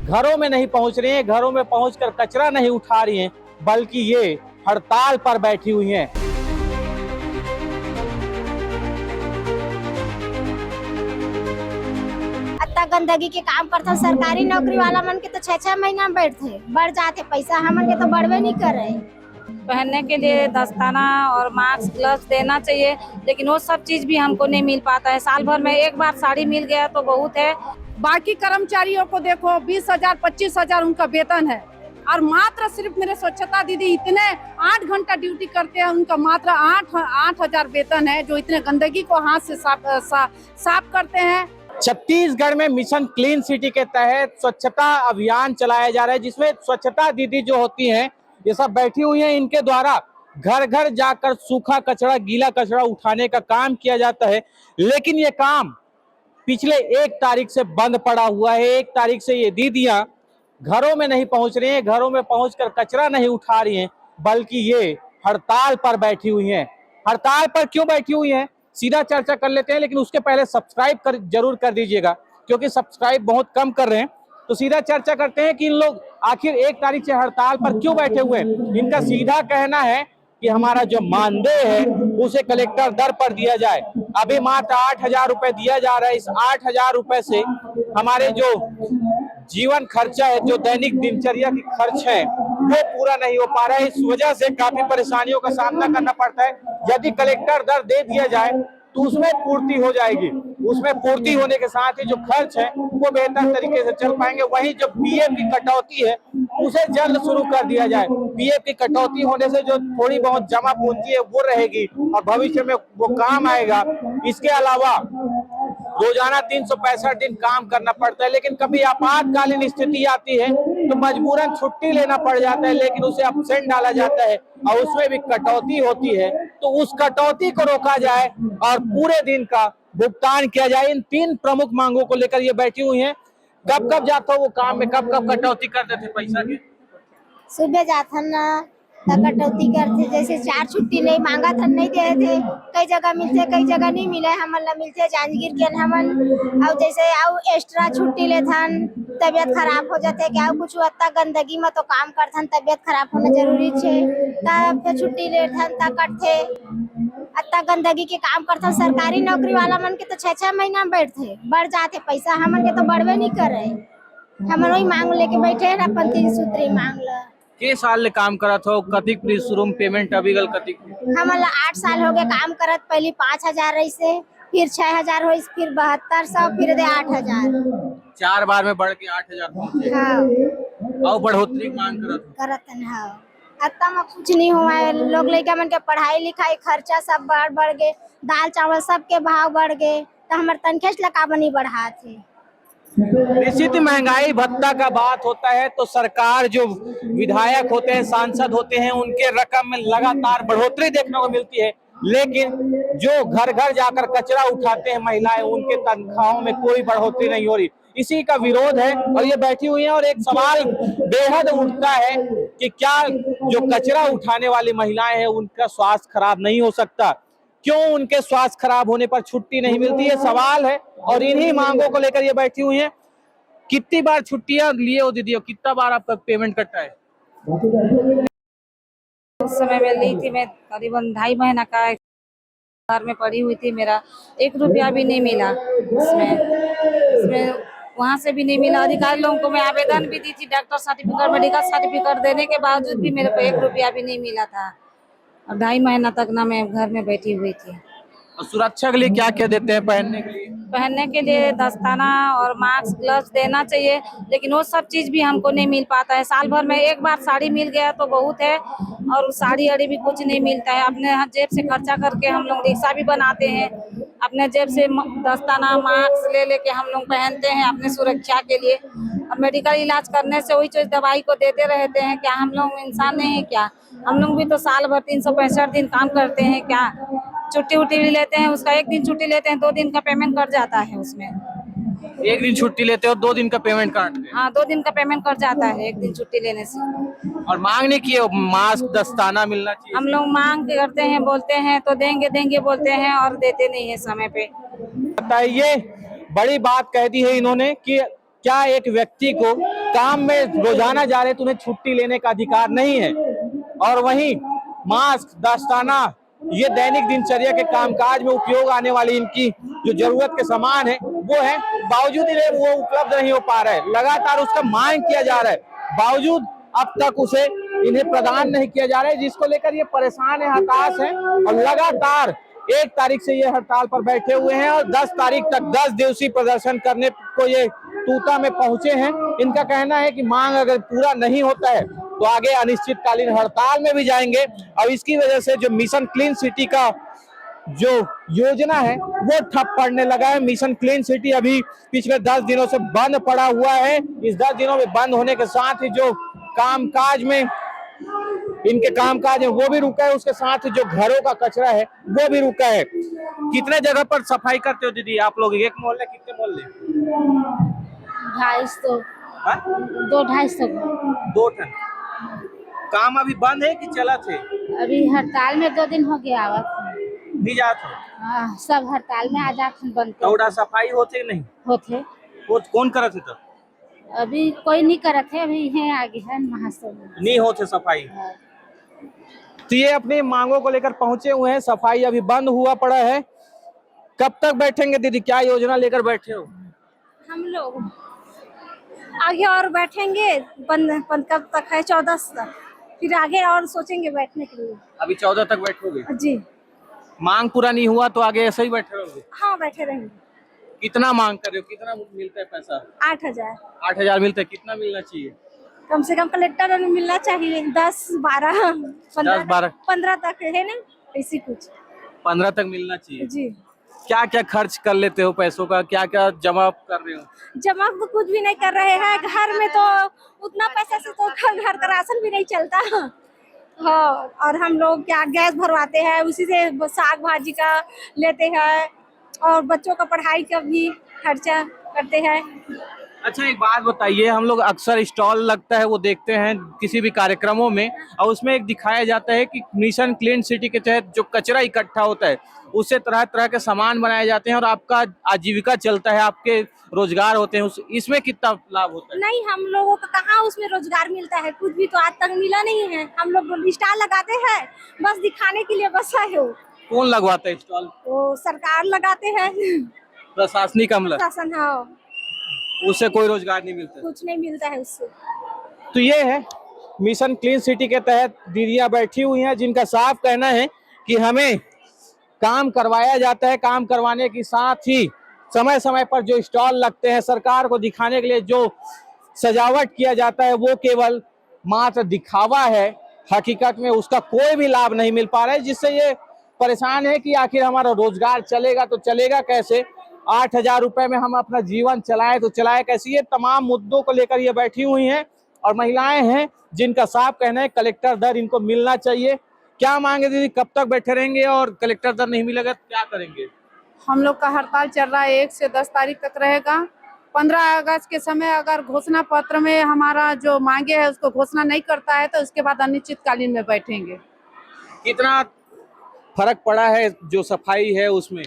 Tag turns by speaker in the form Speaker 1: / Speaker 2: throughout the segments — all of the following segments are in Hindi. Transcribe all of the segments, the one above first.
Speaker 1: घरों में नहीं पहुंच रही हैं, घरों में पहुंचकर कचरा नहीं उठा रही हैं, बल्कि ये हड़ताल पर बैठी हुई हैं।
Speaker 2: इतना गंदगी के काम करता सरकारी नौकरी वाला मन के तो 6-6 महीना में बैठते बढ़ जाते पैसा, हमन के तो बढ़वे नहीं कर रहे।
Speaker 3: पहनने के लिए दस्ताना और मास्क ग्लव्स देना चाहिए, लेकिन वो सब चीज भी हमको नहीं मिल पाता है। साल भर में एक बार साड़ी मिल गया तो बहुत है।
Speaker 4: बाकी कर्मचारियों को देखो 20,000 25,000 उनका वेतन है, और मात्र सिर्फ मेरे स्वच्छता दीदी इतने 8 घंटा ड्यूटी करते हैं, उनका मात्र 8,000 वेतन है, जो इतने गंदगी को हाथ से साफ करते हैं।
Speaker 1: छत्तीसगढ़ में मिशन क्लीन सिटी के तहत स्वच्छता अभियान चलाया जा रहा है, जिसमें स्वच्छता दीदी जो होती हैं ये सब बैठी हुई हैं। इनके द्वारा घर घर जाकर सूखा कचरा गीला कचरा उठाने का काम किया जाता है, लेकिन ये काम पिछले 1 तारीख से बंद पड़ा हुआ है। 1 तारीख से ये दीदियां घरों में नहीं पहुंच रही हैं, घरों में पहुंचकर कचरा नहीं उठा रही हैं, बल्कि ये हड़ताल पर बैठी हुई हैं। हड़ताल पर क्यों बैठी हुई हैं, सीधा चर्चा कर लेते हैं, लेकिन उसके पहले सब्सक्राइब जरूर कर दीजिएगा, क्योंकि सब्सक्राइब बहुत कम कर रहे हैं। तो सीधा चर्चा करते हैं कि इन लोग आखिर 1 तारीख से हड़ताल पर क्यों बैठे हुए हैं। इनका सीधा कहना है कि हमारा जो मानदेय है उसे कलेक्टर दर पर दिया जाए। अभी मात्र 8,000 रुपए दिया जा रहा है। इस 8,000 रुपए से हमारे जो जीवन खर्चा है, जो दैनिक दिनचर्या की खर्च है, वो पूरा नहीं हो पा रहा है। इस वजह से काफी परेशानियों का सामना करना पड़ता है। यदि कलेक्टर दर दे दिया जाए तो उसमें पूर्ति हो जाएगी, उसमें पूर्ति होने के साथ ही जो खर्च है वो बेहतर तरीके से चल पाएंगे। वहीं जो पीएफ की कटौती है उसे जल्द शुरू कर दिया जाए। पीएफ की कटौती होने से जो थोड़ी बहुत जमा पूंजी है वो रहेगी और भविष्य में वो काम आएगा। इसके अलावा रोजाना 365 दिन काम करना पड़ता है, लेकिन कभी आपातकालीन स्थिति आती है तो मजबूरन छुट्टी लेना पड़ जाता है, लेकिन उसे अब्सेंट डाला जाता है और उसमें भी कटौती होती है। तो उस कटौती को रोका जाए और पूरे दिन का भुगतान किया जाए। इन 3 प्रमुख मांगों को लेकर ये बैठी हुई हैं। कब कब जाता हो वो काम में, कब कब कटौती करते थे पैसा की?
Speaker 2: सुबह जाता ना तो कटौती करते, जैसे 4 छुट्टी नहीं मांगा था नहीं दे थे, कई जगह मिलते कई जगह नहीं मिले, हमन ला मिलते जांजगीर के हमन। और जैसे आउ एक्स्ट्रा छुट्टी लेथन तबियत खराब हो जाते क्या कुछ अत्ता गंदगी में तो काम करथन, तबियत खराब होना जरूरी छे तब छुट्टी लेथन ता कटथे। अत्ता गंदगी के काम करथन सरकारी नौकरी वाला मन के तो 6-6 महीना में बैठते बढ़ जाते पैसा, हमन के तो बढ़वे नहीं कर रहे। हमन वही मांग लेके बैठे हैं, अपन 3 सूत्री मांग ला।
Speaker 1: के साल ले काम करा था, कतिक प्रीशुरुम पेमेंट अभी गल कतिक?
Speaker 2: हमन ला 8 साल हो गए काम करत। पहले 5,000 रही से, फिर 6,000 हुई, फिर 7200, फिर दे 8,000।
Speaker 1: 4 बार में बढ़ के 8,000 पहुंचे।
Speaker 2: हाँ
Speaker 1: और बढ़ोतरी मांग
Speaker 2: करत हाँ। अत्ता में कुछ नहीं हुआ है। लोग लड़का मन के पढ़ाई लिखाई खर्चा सब बढ़ गए, दाल चावल सबके भाव बढ़ गए, तो हमारे तनखेस लगा बनी बढ़ा थे।
Speaker 1: निश्चित महंगाई भत्ता का बात होता है तो सरकार जो विधायक होते हैं, सांसद होते हैं, उनके रकम में लगातार बढ़ोतरी देखने को मिलती है, लेकिन जो घर घर जाकर कचरा उठाते हैं महिलाएं, उनके तनख्वाहों में कोई बढ़ोतरी नहीं हो रही। इसी का विरोध है और ये बैठी हुई है। और एक सवाल बेहद उठता है कि क्या जो कचरा उठाने वाली महिलाएं हैं उनका स्वास्थ्य खराब नहीं हो सकता? क्यों उनके स्वास्थ्य खराब होने पर छुट्टी नहीं मिलती है, सवाल है। और इन्हीं मांगों को लेकर ये बैठी हुई हैं। कितनी बार छुट्टियां लिए हो दीदी, कितना बार आपका पेमेंट कटा है?
Speaker 3: उस समय मैं ली थी, मैं करीबन 2.5 महीना का घर में पड़ी हुई थी, मेरा 1 रुपया भी नहीं मिला इसमें वहाँ से भी नहीं मिला। अधिकारी लोगों को मैं आवेदन भी दी थी, डॉक्टर सर्टिफिकेट मेडिकल सर्टिफिकेट देने के बावजूद भी मेरे को 1 रुपया भी नहीं मिला था। और 2.5 महीना तक ना मैं घर में बैठी हुई थी।
Speaker 1: और सुरक्षा के लिए क्या क्या देते हैं पहनने के लिए?
Speaker 3: पहनने के लिए दस्ताना और मास्क ग्लव्स देना चाहिए, लेकिन वो सब चीज भी हमको नहीं मिल पाता है। साल भर में एक बार साड़ी मिल गया तो बहुत है, और साड़ी अड़ी भी कुछ नहीं मिलता है। अपने जेब से खर्चा करके हम लोग रिक्शा भी बनाते हैं, अपने जेब से दस्ताना मास्क ले लेके हम लोग पहनते हैं अपने सुरक्षा के लिए। अब मेडिकल इलाज करने से वही चीज दवाई को देते रहते हैं। क्या हम लोग इंसान नहीं है क्या? हम लोग भी तो साल भर 365 दिन काम करते हैं क्या? छुट्टी उट्टी भी लेते हैं, उसका 1 दिन छुट्टी लेते हैं, 2 दिन का पेमेंट कट जाता है उसमें।
Speaker 1: 1 दिन छुट्टी लेते हो, 2 दिन का पेमेंट काटते हैं?
Speaker 3: हाँ, 2 दिन का पेमेंट कट जाता है 1 दिन छुट्टी लेने से।
Speaker 1: और मांग नहीं किए मास्क दस्ताना मिलना चाहिए?
Speaker 3: हम लोग मांग करते हैं, बोलते हैं तो देंगे देंगे बोलते हैं और देते नहीं है समय पे।
Speaker 1: बताइए, बड़ी बात कह दी है इन्होंने कि क्या एक व्यक्ति को काम में रोजाना जा रहे तो उन्हें छुट्टी लेने का अधिकार नहीं है? और वहीं मास्क, दस्ताना, ये दैनिक दिनचर्या के कामकाज में उपयोग आने वाली इनकी जो जरूरत के सामान है वो है, बावजूद इन्हें वो उपलब्ध नहीं हो पा रहा है। लगातार उसका मांग किया जा रहा है, बावजूद अब तक उसे इन्हें प्रदान नहीं किया जा रहा है, जिसको लेकर ये परेशान है, हताश है और लगातार 1 तारीख से ये हड़ताल पर बैठे हुए हैं और 10 तारीख तक 10 दिवसीय प्रदर्शन करने को ये टूटा में पहुंचे हैं। इनका कहना है कि मांग अगर पूरा नहीं होता है तो आगे अनिश्चितकालीन हड़ताल में भी जाएंगे और इसकी वजह से जो मिशन क्लीन सिटी का जो योजना है वो ठप पड़ने लगा है। मिशन क्लीन सिटी अभी पिछले 10 दिनों से बंद पड़ा हुआ है। इस 10 दिनों में बंद होने के साथ ही जो कामकाज में इनके कामकाज है वो भी रुका है, उसके साथ ही जो घरों का कचरा है वो भी रुका है। कितने जगह पर सफाई करते हो दीदी आप लोग? एक मोहल्ले, कितने मोहल्ले?
Speaker 2: 250
Speaker 1: हाँ?
Speaker 2: 2-250
Speaker 1: 2 टन। काम अभी बंद है कि चला थे?
Speaker 2: अभी हड़ताल में 2 दिन हो गया आवत
Speaker 1: नहीं जात हो?
Speaker 2: सब हड़ताल में आ जाते बंद
Speaker 1: थोड़ा सफाई होते नहीं
Speaker 2: होते।
Speaker 1: वो कौन करत है? तो
Speaker 2: अभी कोई नहीं करत है, अभी है आगे है महासव
Speaker 1: नहीं होते सफाई। तो ये अपनी मांगों को लेकर पहुंचे हुए हैं, सफाई अभी बंद हुआ पड़ा है। कब तक बैठेंगे दीदी, क्या योजना लेकर बैठे हो?
Speaker 2: हम लोग आगे और बैठेंगे, बंद कब तक है? 14 तक, फिर आगे और सोचेंगे बैठने के लिए।
Speaker 1: अभी 14 तक बैठोगे?
Speaker 2: जी।
Speaker 1: मांग पूरा नहीं हुआ तो आगे ऐसे ही बैठे रहोगे?
Speaker 2: हाँ बैठे रहेंगे।
Speaker 1: कितना मांग कर रहे हो, कितना मिलता है पैसा?
Speaker 2: 8,000।
Speaker 1: 8,000 मिलता है, कितना मिलना चाहिए?
Speaker 2: कम से कम कलेक्टर में मिलना चाहिए 10, 12, 15 तक है ना, ऐसी कुछ
Speaker 1: 15 तक मिलना चाहिए
Speaker 2: जी।
Speaker 1: क्या क्या खर्च कर लेते हो पैसों का, क्या क्या जमा कर रहे हो?
Speaker 2: जमा तो कुछ भी नहीं कर रहे हैं, घर में तो उतना पैसा से तो घर का राशन भी नहीं चलता। हाँ, और हम लोग क्या गैस भरवाते हैं, उसी से साग भाजी का लेते हैं और बच्चों का पढ़ाई का भी खर्चा करते हैं।
Speaker 1: अच्छा एक बात बताइए, हम लोग अक्सर स्टॉल लगता है वो देखते हैं किसी भी कार्यक्रमों में और उसमें एक दिखाया जाता है कि मिशन क्लीन सिटी के तहत जो कचरा इकट्ठा होता है उससे तरह तरह के सामान बनाए जाते हैं और आपका आजीविका चलता है, आपके रोजगार होते हैं। इसमें कितना लाभ होता है?
Speaker 2: नहीं, हम लोगों को कहाँ उसमें रोजगार मिलता है, कुछ भी तो आज तक मिला नहीं है। हम लोग स्टॉल लगाते हैं बस दिखाने के लिए, बस है वो।
Speaker 1: कौन लगवाता है स्टॉल?
Speaker 2: वो सरकार लगाते हैं,
Speaker 1: प्रशासनिक अमला।
Speaker 2: प्रशासन। हाँ,
Speaker 1: उससे कोई रोजगार नहीं मिलता?
Speaker 2: कुछ नहीं मिलता है उससे।
Speaker 1: तो ये है मिशन क्लीन सिटी के तहत दीदियां बैठी हुई हैं जिनका साफ कहना है कि हमें काम करवाया जाता है, काम करवाने के साथ ही समय समय पर जो स्टॉल लगते हैं सरकार को दिखाने के लिए जो सजावट किया जाता है वो केवल मात्र दिखावा है, हकीकत में उसका कोई भी लाभ नहीं मिल पा रहा है, जिससे ये परेशान है कि आखिर हमारा रोजगार चलेगा तो चलेगा कैसे, 8,000 रुपए में हम अपना जीवन चलाएं तो चलाएं कैसे। ये तमाम मुद्दों को लेकर ये बैठी हुई हैं और महिलाएं हैं जिनका साफ कहना है कलेक्टर दर इनको मिलना चाहिए। क्या मांगे दीदी, कब तक बैठे रहेंगे और कलेक्टर दर नहीं मिलेगा तो क्या करेंगे?
Speaker 4: हम लोग का हड़ताल चल रहा है 1 से 10 तारीख तक रहेगा। 15 अगस्त के समय अगर घोषणा पत्र में हमारा जो मांगे है उसको घोषणा नहीं करता है तो उसके बाद अनिश्चितकालीन में बैठेंगे।
Speaker 1: कितना फर्क पड़ा है जो सफाई है उसमें?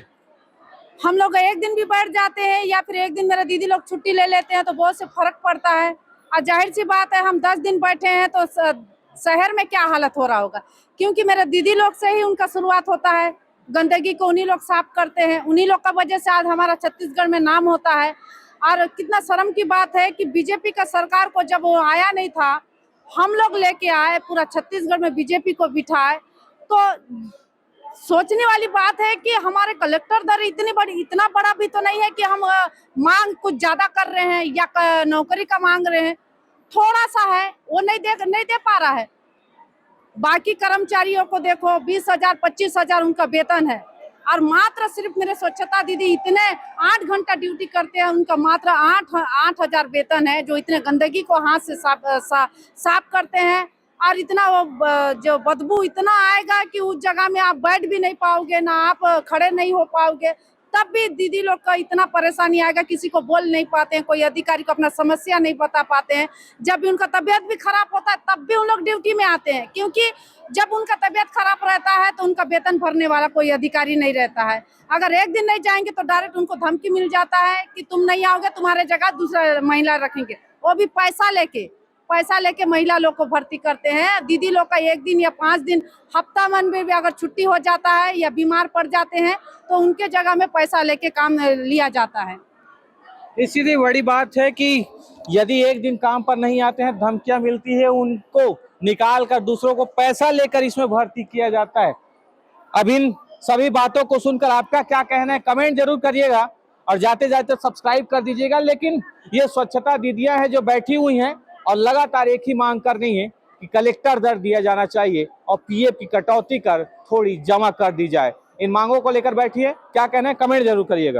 Speaker 4: हम लोग एक दिन भी बैठ जाते हैं या फिर एक दिन मेरे दीदी लोग छुट्टी ले लेते हैं तो बहुत से फर्क पड़ता है। और जाहिर सी बात है हम 10 दिन बैठे हैं तो शहर में क्या हालत हो रहा होगा, क्योंकि मेरे दीदी लोग से ही उनका शुरुआत होता है। गंदगी को उन्हीं लोग साफ करते हैं, उन्हीं लोग का वजह से आज हमारा छत्तीसगढ़ में नाम होता है। और कितना शर्म की बात है कि बीजेपी का सरकार को जब वो आया नहीं था, हम लोग लेके आए, पूरा छत्तीसगढ़ में बीजेपी को बिठाए। तो सोचने वाली बात है कि हमारे कलेक्टर दर इतना बड़ा भी तो नहीं है कि हम मांग कुछ ज्यादा कर रहे हैं या नौकरी का मांग रहे हैं, थोड़ा सा है वो नहीं दे पा रहा है। बाकी कर्मचारियों को देखो 20,000 25,000 उनका वेतन है और मात्र सिर्फ मेरे स्वच्छता दीदी इतने 8 घंटा ड्यूटी करते हैं, उनका मात्र 8,000 वेतन है, जो इतने गंदगी को हाथ से साफ करते हैं। और इतना वो जो बदबू इतना आएगा कि उस जगह में आप बैठ भी नहीं पाओगे, ना आप खड़े नहीं हो पाओगे। तब भी दीदी लोग का इतना परेशानी आएगा, किसी को बोल नहीं पाते हैं, कोई अधिकारी को अपना समस्या नहीं बता पाते हैं। जब भी उनका तबीयत भी खराब होता है तब भी उन लोग ड्यूटी में आते हैं, क्योंकि जब उनका तबीयत खराब रहता है तो उनका वेतन भरने वाला कोई अधिकारी नहीं रहता है। अगर एक दिन नहीं जाएंगे तो डायरेक्ट उनको धमकी मिल जाता है कि तुम नहीं आओगे, तुम्हारे जगह दूसरा महिला रखेंगे, वो भी पैसा लेके महिला लोग को भर्ती करते हैं। दीदी लोग का एक दिन या 5 दिन हफ्ता मन में भी अगर छुट्टी हो जाता है या बीमार पड़ जाते हैं तो उनके जगह में पैसा लेके काम लिया जाता है।
Speaker 1: इसीलिए बड़ी बात है कि यदि एक दिन काम पर नहीं आते हैं, धमकियां मिलती है, उनको निकाल कर दूसरों को पैसा लेकर इसमें भर्ती किया जाता है। अब इन सभी बातों को सुनकर आपका क्या कहना है कमेंट जरूर करिएगा और जाते जाते सब्सक्राइब कर दीजिएगा। लेकिन ये स्वच्छता दीदियां हैं जो बैठी हुई हैं और लगातार एक ही मांग कर रही है कि कलेक्टर दर दिया जाना चाहिए और पीएफ की कटौती कर थोड़ी जमा कर दी जाए। इन मांगों को लेकर बैठी है, क्या कहना है कमेंट जरूर करिएगा।